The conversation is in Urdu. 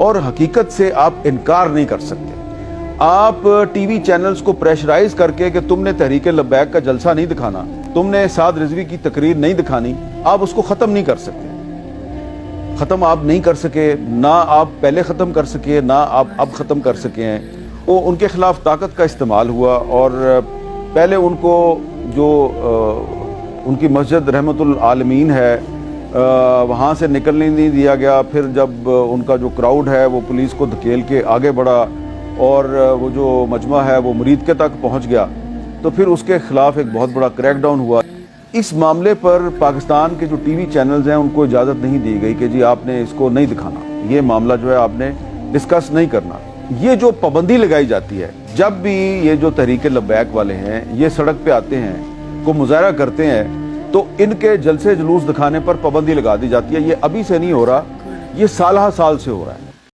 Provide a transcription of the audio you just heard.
اور حقیقت سے آپ انکار نہیں کر سکتے۔ آپ ٹی وی چینلز کو پریشرائز کر کے کہ تم نے تحریک لبیک کا جلسہ نہیں دکھانا، تم نے سعد رضوی کی تقریر نہیں دکھانی، آپ اس کو ختم نہیں کر سکتے۔ ختم آپ نہیں کر سکے، نہ آپ پہلے ختم کر سکے، نہ آپ اب ختم کر سکے ہیں۔ وہ ان کے خلاف طاقت کا استعمال ہوا، اور پہلے ان کو جو ان کی مسجد رحمت العالمین ہے وہاں سے نکلنے نہیں دیا گیا۔ پھر جب ان کا جو کراؤڈ ہے وہ پولیس کو دھکیل کے آگے بڑھا اور وہ جو مجمع ہے وہ مرید کے تک پہنچ گیا، تو پھر اس کے خلاف ایک بہت بڑا کریک ڈاؤن ہوا۔ اس معاملے پر پاکستان کے جو ٹی وی چینلز ہیں ان کو اجازت نہیں دی گئی کہ جی آپ نے اس کو نہیں دکھانا، یہ معاملہ جو ہے آپ نے ڈسکس نہیں کرنا۔ یہ جو پابندی لگائی جاتی ہے، جب بھی یہ جو تحریک لبیک والے ہیں یہ سڑک پہ آتے ہیں، کو مظاہرہ کرتے ہیں، تو ان کے جلسے جلوس دکھانے پر پابندی لگا دی جاتی ہے۔ یہ ابھی سے نہیں ہو رہا، یہ سالہ سال سے ہو رہا ہے۔